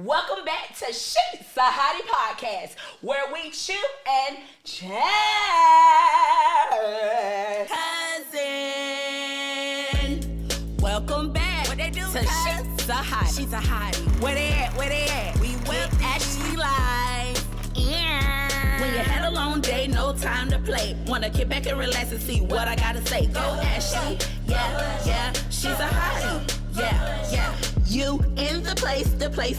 Welcome back to She's a Hottie podcast, where we chew and chat. Cousin, welcome back to She's a Hottie. She's a Hottie. Where they at? Where they at? We will actually live. Yeah. When you had a long day, no time to play. Wanna kick back and relax and see what I gotta say. Go Ashley. Yeah. She's a hottie. Yeah. You in the place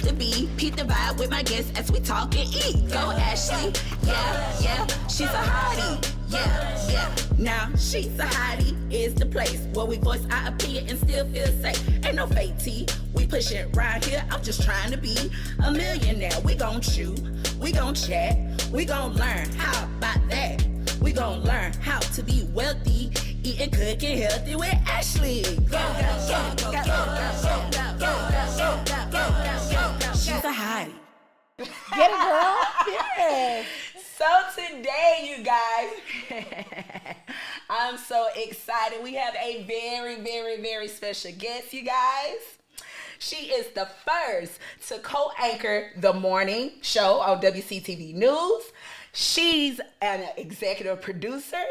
to be. Peep the vibe with my guests as we talk and eat. Go Ashley. Yeah. She's a hottie. Yeah. Now She's a Hottie is the place where we voice our opinion and still feel safe. Ain't no fake tea. We push it right here. I'm just trying to be a millionaire. We gon' chew. We gon' chat. We gon' learn. How about that? We gon' learn how to be wealthy, eating, cooking healthy with Ashley. Go. She's a hottie. Get it, girl. Yes. So today, you guys, I'm so excited. We have a very, very, very special guest, you guys. She is the first to co-anchor the morning show on WCTV News. She's an executive producer.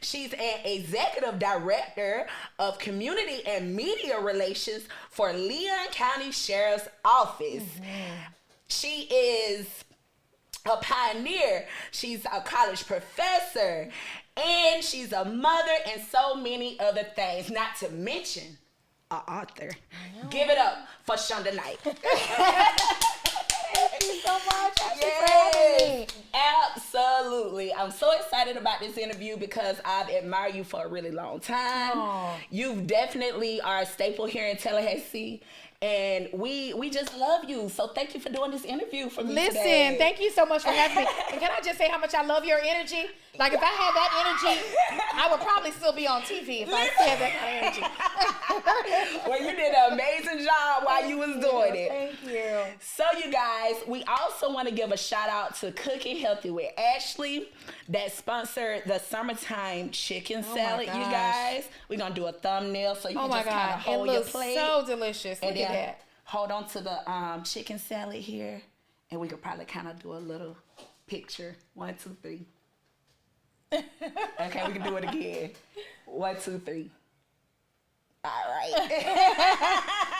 She's an executive director of community and media relations for Leon County Sheriff's Office. Mm-hmm. She is a pioneer. She's a college professor, and she's a mother and so many other things, not to mention an author. Give it up for Shonda Knight. Thank you so much. Yes, absolutely. I'm so excited about this interview because I've admired you for a really long time. Aww. You definitely are a staple here in Tallahassee. And we just love you. So thank you for doing this interview for me today. Listen, thank you so much for having me. And can I just say how much I love your energy? Like, if I had that energy, I would probably still be on TV if I still had that kind of energy. Well, you did an amazing job while you was doing it. Thank you. So, you guys, we also want to give a shout out to Cooking Healthy with Ashley that sponsored the summertime chicken salad, you guys. We're going to do a thumbnail so you can just kind of hold your plate. So delicious. Look at that. Hold on to the chicken salad here, and we could probably kind of do a little picture. 1, 2, 3. Okay, we can do it again. 1, 2, 3. All right.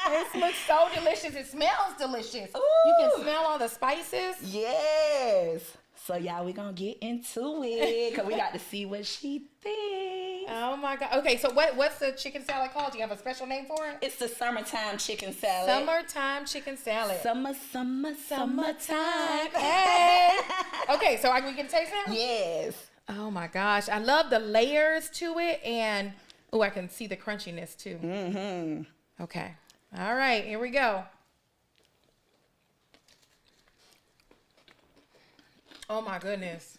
This looks so delicious. It smells delicious. Ooh. You can smell all the spices. Yes. So, y'all, we're going to get into it because we got to see what she thinks. Oh, my God. Okay, so what's the chicken salad called? Do you have a special name for it? It's the summertime chicken salad. Summertime chicken salad. Summertime. Hey. Okay, so we can taste now? Yes. Oh, my gosh. I love the layers to it. And, I can see the crunchiness, too. Mm-hmm. Okay. All right, here we go. Oh my goodness.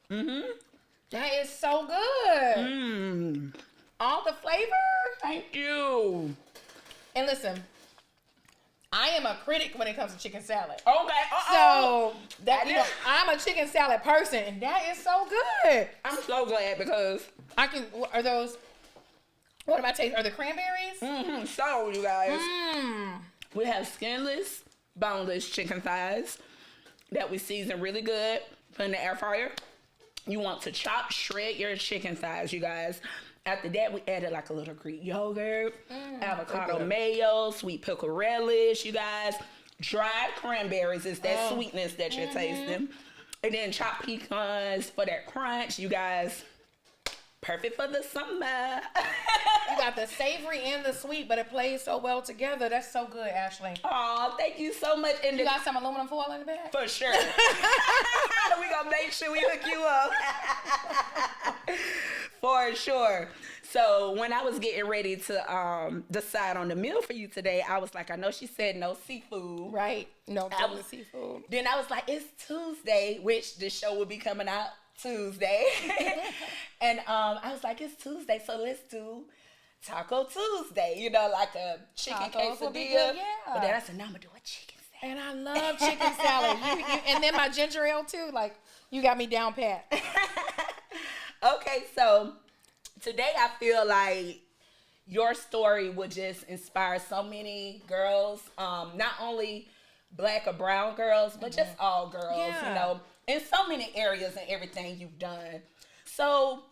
That is so good. All the flavor. Thank you. And listen, I am a critic when it comes to chicken salad. Okay. So I'm a chicken salad person, and that is so good. I'm so glad because Are those? What am I tasting? Are the cranberries? So, you guys, we have skinless, boneless chicken thighs that we season really good. Put in the air fryer. You want to shred your chicken thighs, you guys. After that, we added like a little Greek yogurt, avocado mayo, sweet pickle relish, you guys. Dried cranberries is that sweetness that you're tasting. And then chopped pecans for that crunch, you guys. Perfect for the summer. You got the savory and the sweet, but it plays so well together. That's so good, Ashley. Oh, thank you so much. And you got some aluminum foil in the bag? For sure. We gonna make sure we hook you up. For sure. So when I was getting ready to decide on the meal for you today, I was like, I know she said no seafood. Right. No seafood. Then I was like, it's Tuesday, which the show will be coming out Tuesday. And I was like, it's Tuesday, so let's do Taco Tuesday, like a chicken quesadilla. Yeah. But then I said, no, I'm gonna do a chicken salad. And I love chicken salad. And then my ginger ale too. Like, you got me down pat. Okay, so today I feel like your story would just inspire so many girls, not only Black or brown girls, but just all girls, you know, in so many areas and everything you've done. So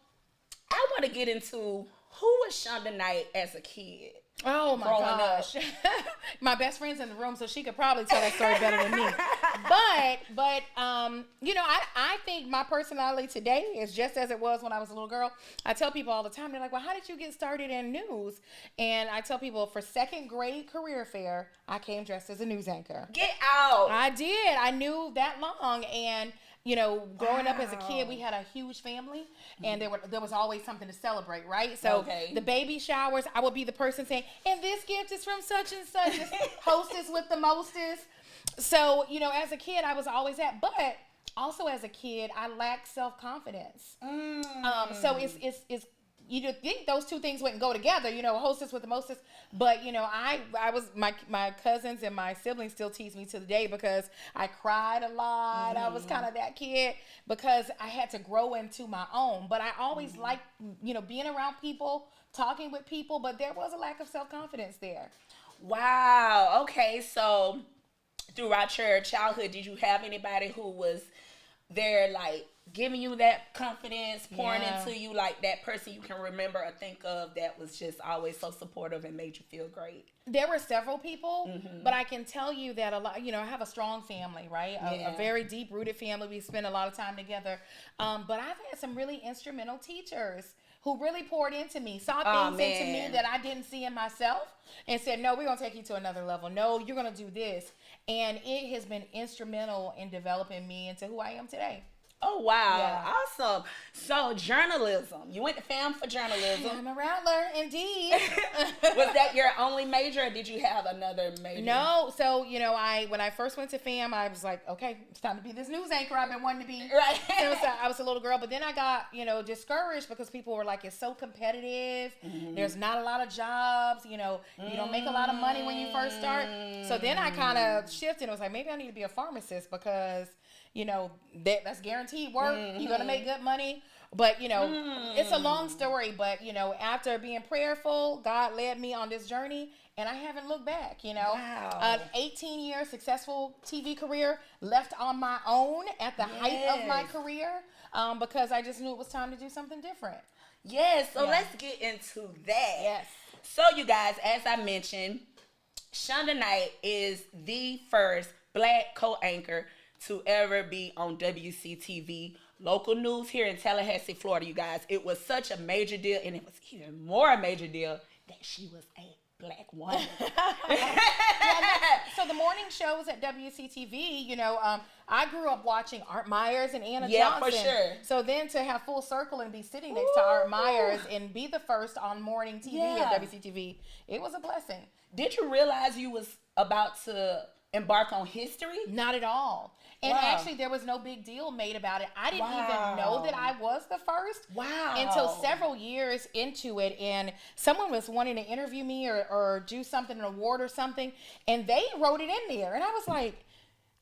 I want to get into who was Shonda Knight as a kid. Oh my gosh. My best friend's in the room, so she could probably tell that story better than me. But you know, I think my personality today is just as it was when I was a little girl. I tell people all the time, they're like, well, how did you get started in news? And I tell people, for second grade career fair, I came dressed as a news anchor. Get out. I did. I knew that long. And you know, growing up as a kid, we had a huge family, and there was always something to celebrate, right? So the baby showers, I would be the person saying, and this gift is from such and such, hostess with the mostest. So, you know, as a kid, I was always that. But also as a kid, I lacked self-confidence. So it's you think those two things wouldn't go together, you know, hostess with the mostest. But, you know, I was, my cousins and my siblings still tease me to the day because I cried a lot. I was kind of that kid because I had to grow into my own. But I always liked, you know, being around people, talking with people, but there was a lack of self-confidence there. Wow. Okay. So throughout your childhood, did you have anybody who was there, like, giving you that confidence, pouring into you, like that person you can remember or think of that was just always so supportive and made you feel great? There were several people, but I can tell you that a lot, you know, I have a strong family, right? A very deep-rooted family. We spend a lot of time together. But I've had some really instrumental teachers who really poured into me, saw things into me that I didn't see in myself, and said, no, we're going to take you to another level. No, you're going to do this. And it has been instrumental in developing me into who I am today. Oh, wow. Yeah. Awesome. So, journalism. You went to FAM for journalism. I'm a rattler, indeed. Was that your only major, or did you have another major? No. So, you know, when I first went to FAM, I was like, okay, it's time to be this news anchor I've been wanting to be. Right. I was a little girl, but then I got, you know, discouraged because people were like, it's so competitive. There's not a lot of jobs. You know, you don't make a lot of money when you first start. So then I kind of shifted and was like, maybe I need to be a pharmacist because, you know, that's guaranteed work. You're going to make good money. But, you know, it's a long story. But, you know, after being prayerful, God led me on this journey. And I haven't looked back, you know. Wow. An 18-year successful TV career left on my own at the height of my career because I just knew it was time to do something different. Yes. So let's get into that. Yes. So, you guys, as I mentioned, Shonda Knight is the first Black co-anchor to ever be on WCTV, local news here in Tallahassee, Florida, you guys. It was such a major deal, and it was even more a major deal that she was a Black woman. So the morning shows at WCTV, you know, I grew up watching Art Myers and Anna Johnson. Yeah, for sure. So then to have full circle and be sitting next to Art Myers and be the first on morning TV at WCTV, it was a blessing. Did you realize you was about to embark on history? Not at all. And actually, there was no big deal made about it. I didn't even know that I was the first until several years into it. And someone was wanting to interview me or do something, an award or something, and they wrote it in there. And I was like,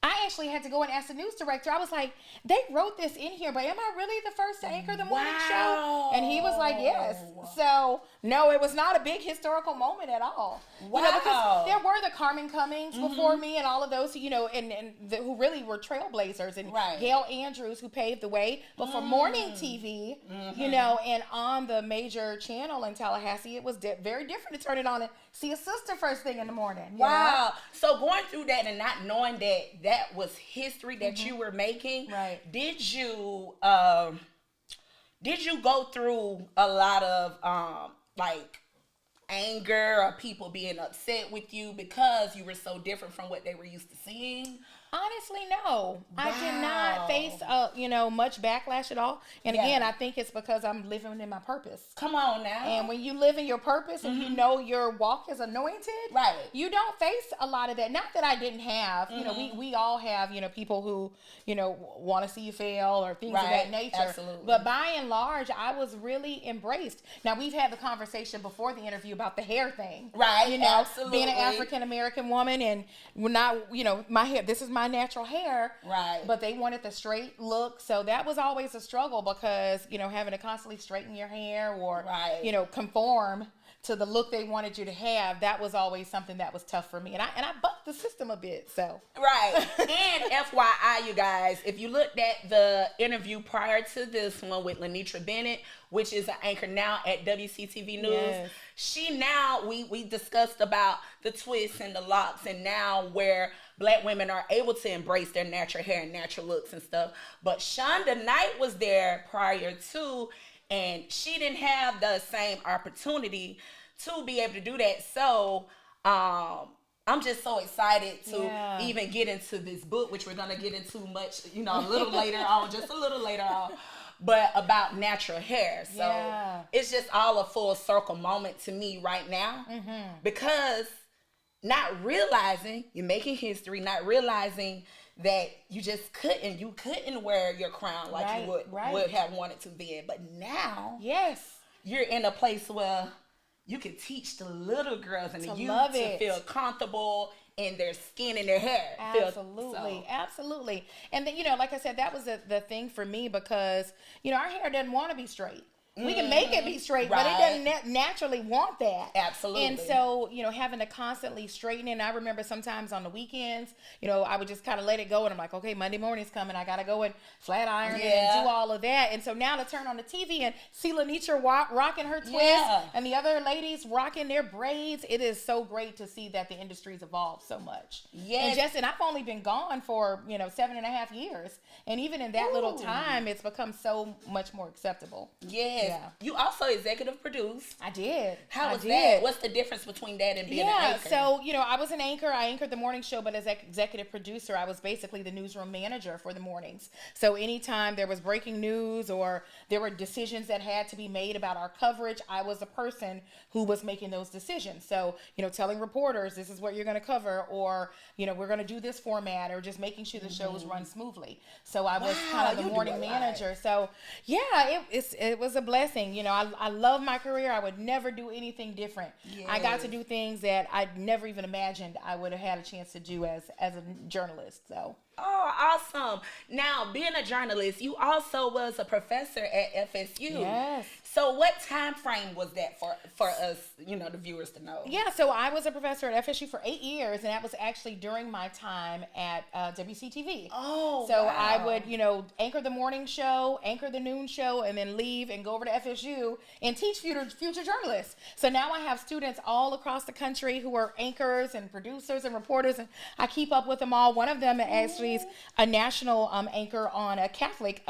I actually had to go and ask the news director. I was like, they wrote this in here, but am I really the first to anchor the morning show? And he was like, yes. So, no, it was not a big historical moment at all. Wow. You know, because there were the Carmen Cummings before me and all of those, you know, who really were trailblazers. And Gail Andrews, who paved the way. But for morning TV, you know, and on the major channel in Tallahassee, it was very different to turn it on and see a sister first thing in the morning. You know? So going through that and not knowing that was history that you were making, did you go through a lot of like anger or people being upset with you because you were so different from what they were used to seeing? Honestly, no. I did not face, you know, much backlash at all. And again, I think it's because I'm living in my purpose. Come on now. And when you live in your purpose and you know your walk is anointed, you don't face a lot of that. Not that I didn't have, you know, we all have, you know, people who, you know, want to see you fail or things of that nature. Absolutely. But by and large, I was really embraced. Now, we've had the conversation before the interview about the hair thing. You know, being an African-American woman and we're not, you know, my hair, this is my natural hair, but they wanted the straight look, so that was always a struggle because, you know, having to constantly straighten your hair or you know, conform to the look they wanted you to have, that was always something that was tough for me. And I bucked the system a bit, so. Right. And FYI, you guys, if you looked at the interview prior to this one with Lenitra Bennett, which is an anchor now at WCTV News, yes. she now, we discussed about the twists and the locks, and now where Black women are able to embrace their natural hair and natural looks and stuff. But Shonda Knight was there prior to, and she didn't have the same opportunity to be able to do that. So I'm just so excited to even get into this book, which we're going to get into much, a little later on, just a little later on, but about natural hair. So it's just all a full circle moment to me right now, because not realizing you're making history, not realizing that you just couldn't wear your crown like you would have wanted to then. But now, you're in a place where you can teach the little girls and the youth to feel comfortable in their skin and their hair. Absolutely. And then, like I said, that was the thing for me, because, our hair doesn't want to be straight. We can make it be straight, but it doesn't naturally want that. Absolutely. And so, having to constantly straighten it. I remember sometimes on the weekends, I would just kind of let it go. And I'm like, okay, Monday morning's coming. I got to go and flat iron and do all of that. And so now to turn on the TV and see Lenitra rocking her twist and the other ladies rocking their braids, it is so great to see that the industry's evolved so much. Yes. And I've only been gone for, 7.5 years. And even in that little time, it's become so much more acceptable. Yes. Yeah. You also executive produced. I did. How was that? What's the difference between that and being an anchor? So, I was an anchor. I anchored the morning show, but as executive producer, I was basically the newsroom manager for the mornings. So anytime there was breaking news or there were decisions that had to be made about our coverage, I was the person who was making those decisions. So, telling reporters, this is what you're going to cover, or, we're going to do this format, or just making sure the shows run smoothly. So I was kind of the morning manager. So, it was a blessing. I love my career. I would never do anything different. Yes. I got to do things that I'd never even imagined I would have had a chance to do as a journalist. So. Oh, awesome. Now, being a journalist, you also was a professor at FSU. Yes. So what time frame was that for us, the viewers to know? Yeah, so I was a professor at FSU for 8 years, and that was actually during my time at WCTV. Oh, so I would, anchor the morning show, anchor the noon show, and then leave and go over to FSU and teach future journalists. So now I have students all across the country who are anchors and producers and reporters, and I keep up with them all. One of them actually is a national anchor on a Catholic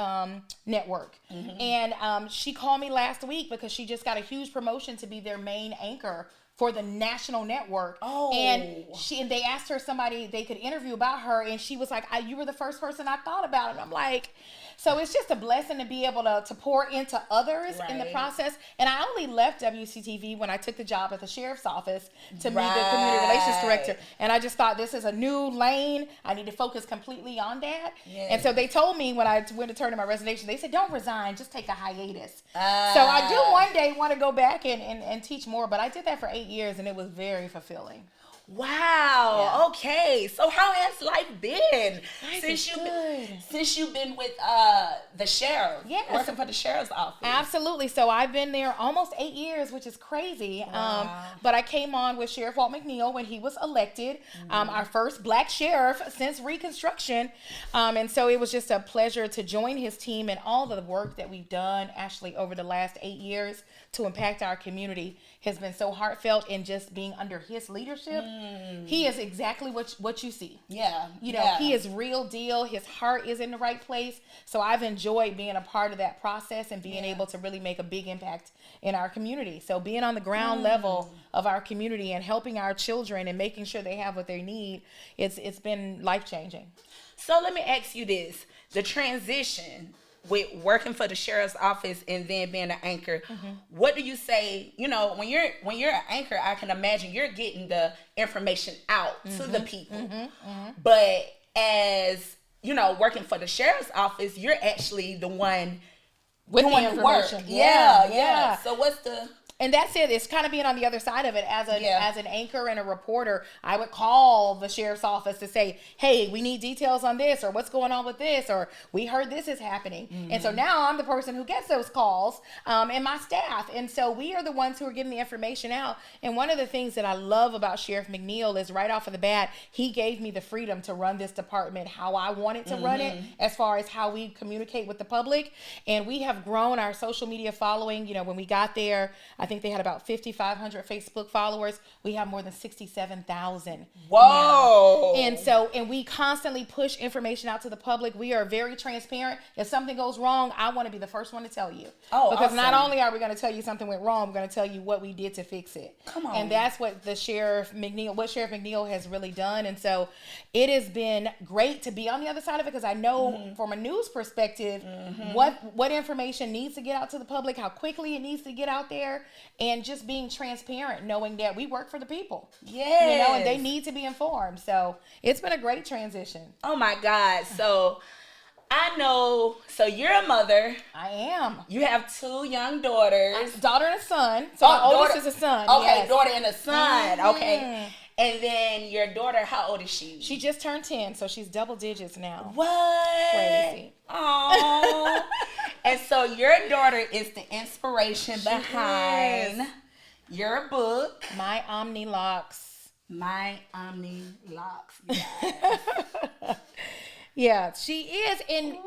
network. And she called me last week because she just got a huge promotion to be their main anchor for the national network. And they asked her somebody they could interview about her, and she was like, you were the first person I thought about. And I'm like, so it's just a blessing to be able to pour into others in the process. And I only left WCTV when I took the job at the sheriff's office to be the community relations director. And I just thought, this is a new lane. I need to focus completely on that. Yes. And so they told me when I went to turn in my resignation, they said, don't resign, just take a hiatus. So I do one day want to go back and teach more, but I did that for 8 years, and it was very fulfilling. Wow. Yeah. Okay. So how has life been since you've been with the sheriff? Yes. Working for the sheriff's office. Absolutely. So I've been there almost 8 years, which is crazy. Wow. But I came on with Sheriff Walt McNeil when he was elected, our first Black sheriff since Reconstruction. And so it was just a pleasure to join his team, and all the work that we've done actually over the last 8 years to impact our community has been so heartfelt, and just being under his leadership. He is exactly what you see. Yeah. He is real deal. His heart is in the right place. So I've enjoyed being a part of that process and being able to really make a big impact in our community. So being on the ground level of our community and helping our children and making sure they have what they need, it's been life-changing. So let me ask you this. The transition with working for the sheriff's office and then being an anchor, what do you say, when you're an anchor, I can imagine you're getting the information out to the people. But as, working for the sheriff's office, you're actually the one with doing the information. Work. Yeah. So what's the... And that's it. It's kind of being on the other side of it as an anchor and a reporter. I would call the sheriff's office to say, hey, we need details on this, or what's going on with this, or we heard this is happening. Mm-hmm. And so now I'm the person who gets those calls, and my staff. And so we are the ones who are getting the information out. And one of the things that I love about Sheriff McNeil is right off of the bat, he gave me the freedom to run this department how I wanted to run it, as far as how we communicate with the public. And we have grown our social media following. You know, when we got there, I think they had about 5,500 Facebook followers. We have more than 67,000. Whoa. Now. And we constantly push information out to the public. We are very transparent. If something goes wrong, I want to be the first one to tell you. Oh, because awesome. not only are we going to tell you something went wrong, we're going to tell you what we did to fix it. Come on. And that's what Sheriff McNeil has really done. And so it has been great to be on the other side of it, because I know from a news perspective what information needs to get out to the public, how quickly it needs to get out there, and just being transparent, knowing that we work for the people. Yes. You know, and they need to be informed. So it's been a great transition. Oh my God. So I know, so you're a mother. I am. You have 2 young daughters. Daughter and a son. So my oldest is a son. Okay, yes. Daughter and a son. Okay. And then your daughter, how old is she? She just turned 10, so she's double digits now. What? Crazy. Oh. And so your daughter is the inspiration behind your book. My Omni Locks. My Omni Locks. Yes. Yeah, she is. And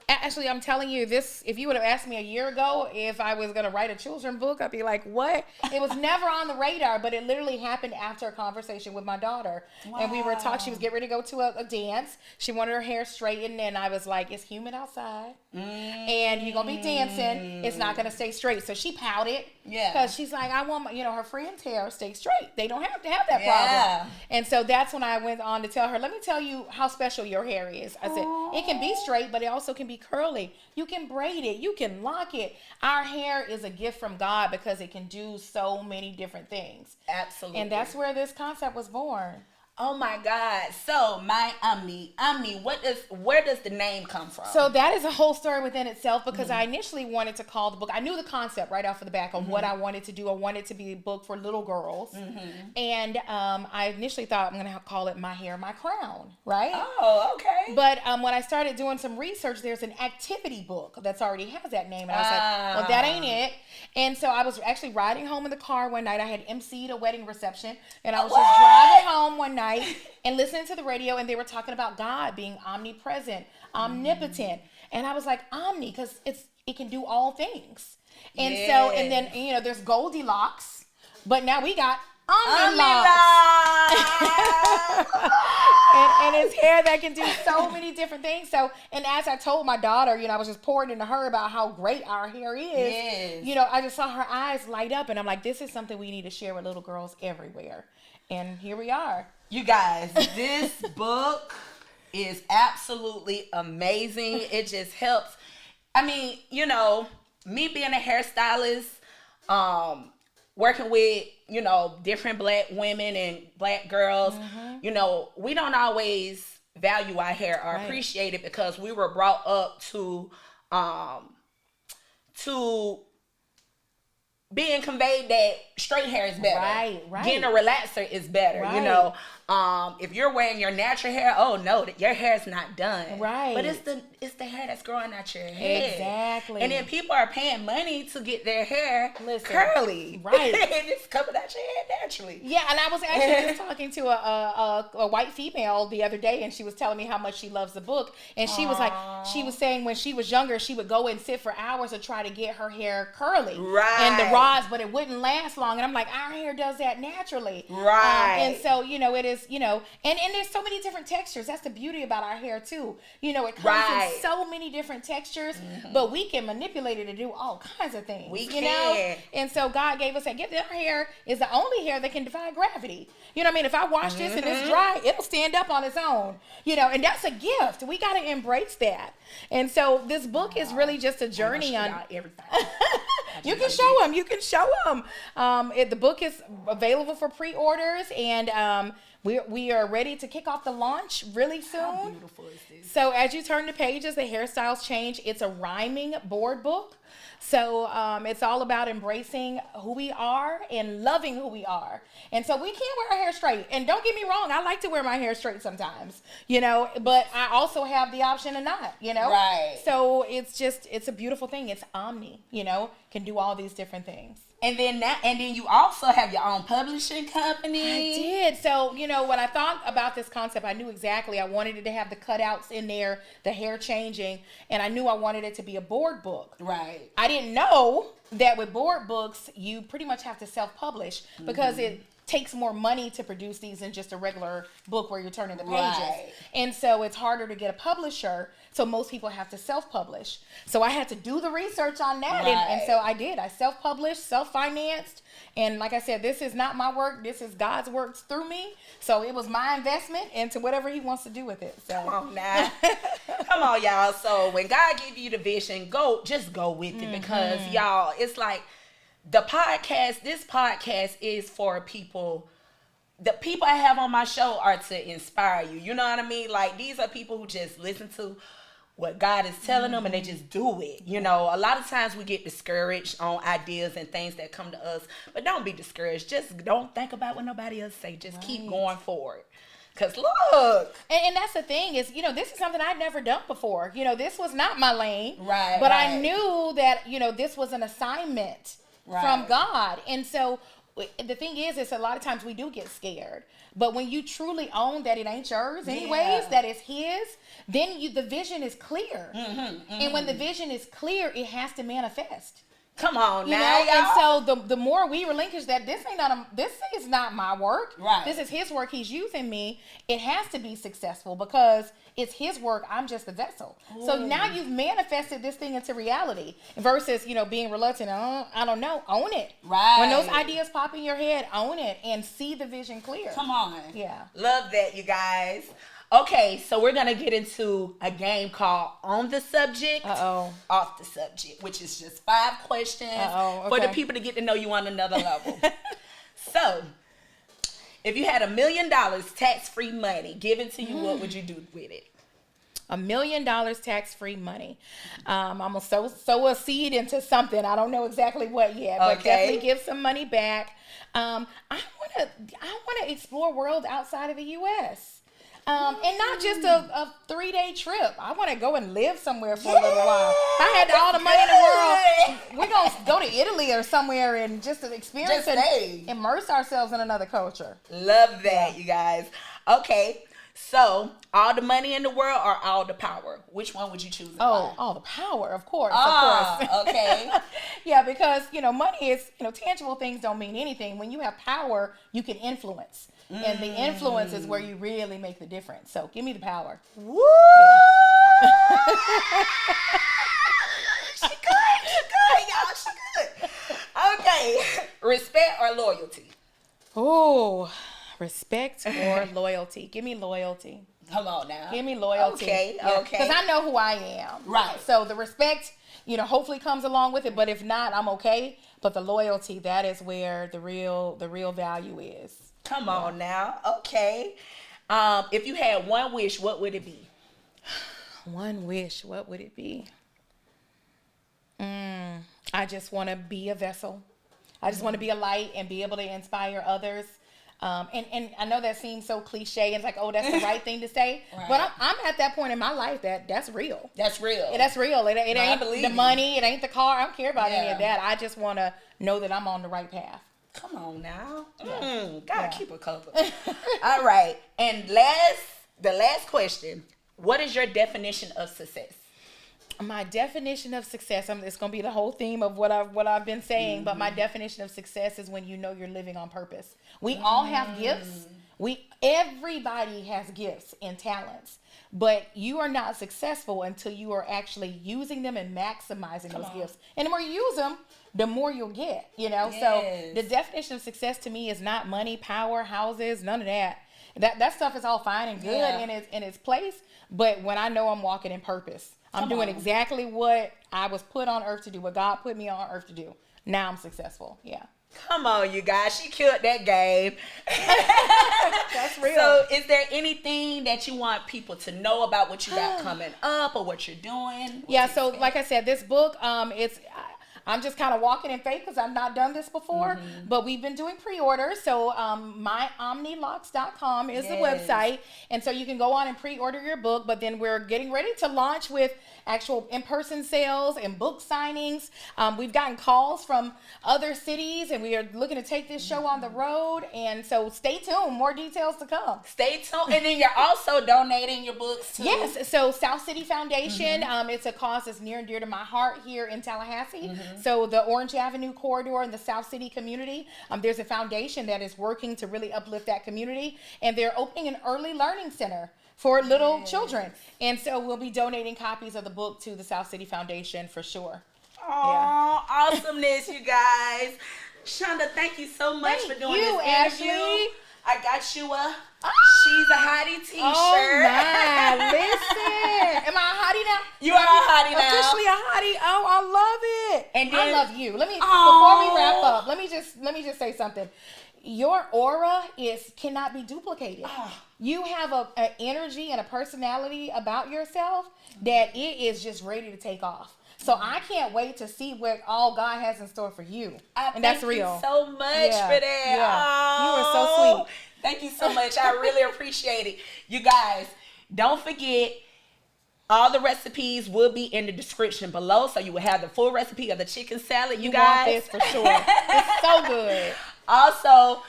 actually, I'm telling you this, if you would have asked me a year ago if I was going to write a children's book, I'd be like, what? It was never on the radar, but it literally happened after a conversation with my daughter. Wow. And we were talking, she was getting ready to go to a dance. She wanted her hair straightened, and I was like, it's humid outside. And you're going to be dancing. It's not going to stay straight. So she pouted. Yeah. Because she's like, I want my, her friend's hair stay straight. They don't have to have that problem. And so that's when I went on to tell her, let me tell you how special your hair is. I said, it can be straight, but it also can be curly. You can braid it. You can lock it. Our hair is a gift from God because it can do so many different things. Absolutely. And that's where this concept was born. Oh my God. So my Omni, where does the name come from? So that is a whole story within itself, because I initially wanted to call the book, I knew the concept right off of the back of what I wanted to do. I wanted to be a book for little girls. And I initially thought I'm going to call it My Hair, My Crown, right? Oh, okay. But when I started doing some research, there's an activity book that's already has that name. And I was like, well, that ain't it. And so I was actually riding home in the car one night. I had emceed a wedding reception, and I was just driving home one night and listening to the radio, and they were talking about God being omnipresent, omnipotent. And I was like, omni, because it can do all things. And so, and then, there's Goldilocks, but now we got Omnilocks. and it's hair that can do so many different things. So, and as I told my daughter, I was just pouring into her about how great our hair is. Yes. I just saw her eyes light up, and I'm like, this is something we need to share with little girls everywhere. And here we are. You guys, this book is absolutely amazing. It just helps. I mean, me being a hairstylist, working with, different Black women and Black girls, we don't always value our hair or appreciate it, because we were brought up to being conveyed that straight hair is better. Right. Getting a relaxer is better. If you're wearing your natural hair, oh no, your hair is not done. Right. But it's the hair that's growing out your head. Exactly. And then people are paying money to get their hair curly. Right. And it's coming out your head naturally. Yeah, and I was actually just talking to a white female the other day, and she was telling me how much she loves the book. And she was like, she was saying when she was younger, she would go and sit for hours to try to get her hair curly. Right. And the rods, but it wouldn't last long. And I'm like, our hair does that naturally. Right. And so, it is, and there's so many different textures. That's the beauty about our hair too. It comes in so many different textures, but we can manipulate it to do all kinds of things. We can. And so God gave us that gift. Our hair is the only hair that can defy gravity. If I wash this and it's dry, it'll stand up on its own. And that's a gift. We got to embrace that. And so this book is really just a journey on everything. You can show them. The book is available for pre-orders, and We are ready to kick off the launch really soon. How beautiful is this? So as you turn the pages, the hairstyles change. It's a rhyming board book. So it's all about embracing who we are and loving who we are. And so we can wear our hair straight. And don't get me wrong, I like to wear my hair straight sometimes, you know, but I also have the option of not, you know. Right. So it's a beautiful thing. It's omni, you know, can do all these different things. And then you also have your own publishing company. I did. So, you know, when I thought about this concept, I knew exactly. I wanted it to have the cutouts in there, the hair changing, and I knew I wanted it to be a board book. Right. I didn't know that with board books, you pretty much have to self-publish because it takes more money to produce these than just a regular book where you're turning the pages. Right. And so it's harder to get a publisher. So most people have to self-publish. So I had to do the research on that. Right. And so I did. I self-published, self-financed. And like I said, this is not my work. This is God's work through me. So it was my investment into whatever he wants to do with it. So come on now. Come on, y'all. So when God gives you the vision, just go with it. Because y'all, it's like this podcast is for people. The people I have on my show are to inspire you. You know what I mean? Like, these are people who just listen to what God is telling them and they just do it. You know, a lot of times we get discouraged on ideas and things that come to us, but don't be discouraged. Just don't think about what nobody else say. Just keep going forward. Because look. And that's the thing is, you know, this is something I'd never done before. You know, this was not my lane. Right. But I knew that, you know, this was an assignment from God. And so the thing is a lot of times we do get scared. But when you truly own that it ain't yours anyways, that it's his, then the vision is clear. And when the vision is clear, it has to manifest. Come on You now, know, y'all. and so the more we relinquish that this is not my work. Right. This is his work. He's using me. It has to be successful because it's his work. I'm just the vessel. Ooh. So now you've manifested this thing into reality versus, you know, being reluctant. I don't know. Own it. Right. When those ideas pop in your head, own it and see the vision clear. Come on. Yeah. Love that, you guys. Okay, so we're going to get into a game called On the Subject, Off the Subject, which is just 5 questions for the people to get to know you on another level. So, if you had $1 million tax-free money given to you, what would you do with it? $1 million tax-free money. I'm gonna sow a seed into something. I don't know exactly what yet, but definitely give some money back. I wanna explore world outside of the U.S. And not just a 3-day trip. I want to go and live somewhere for a little while. I had all the money in the world. We're going to go to Italy or somewhere and just experience and immerse ourselves in another culture. Love that, you guys. Okay, so all the money in the world or all the power? Which one would you choose? All the power, of course. Of course. Okay. Yeah, because, you know, money is, you know, tangible things don't mean anything. When you have power, you can influence. And the influence is where you really make the difference. So give me the power. Woo! Yeah. She good, y'all. She good. Okay. Respect or loyalty? Oh, respect or loyalty. Give me loyalty. Come on now. Give me loyalty. Okay. Because I know who I am. Right. So the respect, you know, hopefully comes along with it. But if not, I'm okay. But the loyalty, that is where the real value is. Come on now. Okay. If you had one wish, what would it be? One wish, what would it be? I just want to be a vessel. I just want to be a light and be able to inspire others. And I know that seems so cliche. It's like, oh, that's the right thing to say. Right. But I'm at that point in my life that's real. That's real. Yeah, that's real. It ain't the money. It ain't the car. I don't care about any of that. I just want to know that I'm on the right path. Come on now. Gotta keep a couple. All right. And the last question. What is your definition of success? My definition of success, it's going to be the whole theme of what I've been saying, but my definition of success is when you know you're living on purpose. We all have gifts. Everybody has gifts and talents, but you are not successful until you are actually using them and maximizing those gifts. And the more you use them, the more you'll get, you know? Yes. So the definition of success to me is not money, power, houses, none of that. That stuff is all fine and good in its place, but when I know I'm walking in purpose, I'm doing exactly what I was put on earth to do, what God put me on earth to do. Now I'm successful. Yeah. Come on, you guys. She killed that game. That's real. So is there anything that you want people to know about what you got coming up or what you're doing? Yeah, so like I said, this book, I'm just kind of walking in faith because I've not done this before, but we've been doing pre-orders. So myomnilocks.com is the website. And so you can go on and pre-order your book, but then we're getting ready to launch with actual in-person sales and book signings. We've gotten calls from other cities and we are looking to take this show on the road. And so stay tuned, more details to come. Stay tuned. And then you're also donating your books too. Yes, so South City Foundation, it's a cause that's near and dear to my heart here in Tallahassee. So the Orange Avenue corridor in the South City community, there's a foundation that is working to really uplift that community. And they're opening an early learning center for little children. And so we'll be donating copies of the book to the South City Foundation for sure. Oh, awesomeness, you guys. Shonda, thank you so much for doing this interview. Ashley. I got you a She's a Hottie t-shirt. Oh my, listen. Am I a Hottie now? You are a Hottie now. Officially a Hottie. Oh, I love it. And then, I love you. Before we wrap up, let me just say something. Your aura cannot be duplicated. You have an energy and a personality about yourself that it is just ready to take off. So I can't wait to see what all God has in store for you. And that's real. Thank you so much for that. Yeah. You are so sweet. Thank you so much. I really appreciate it. You guys, don't forget, all the recipes will be in the description below. So you will have the full recipe of the chicken salad. You guys. Want this for sure. It's so good. Also,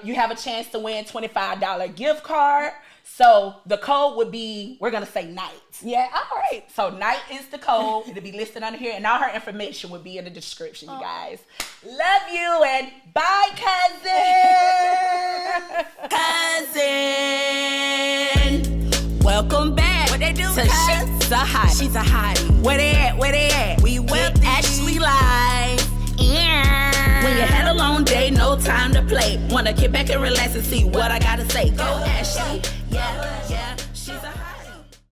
you have a chance to win $25 gift card. So the code would be, we're going to say night. Yeah, all right. So night is the code. It'll be listed under here. And all her information will be in the description, you guys. Love you and bye, cousin. Cousin. Welcome back. What they do? To She's a Hottie. She's a Hottie. Where they at? Where they at? We with Ashley Live. When you had a long day, no time to play. Wanna get back and relax and see what I gotta say. Go Ashley. Yeah, yeah.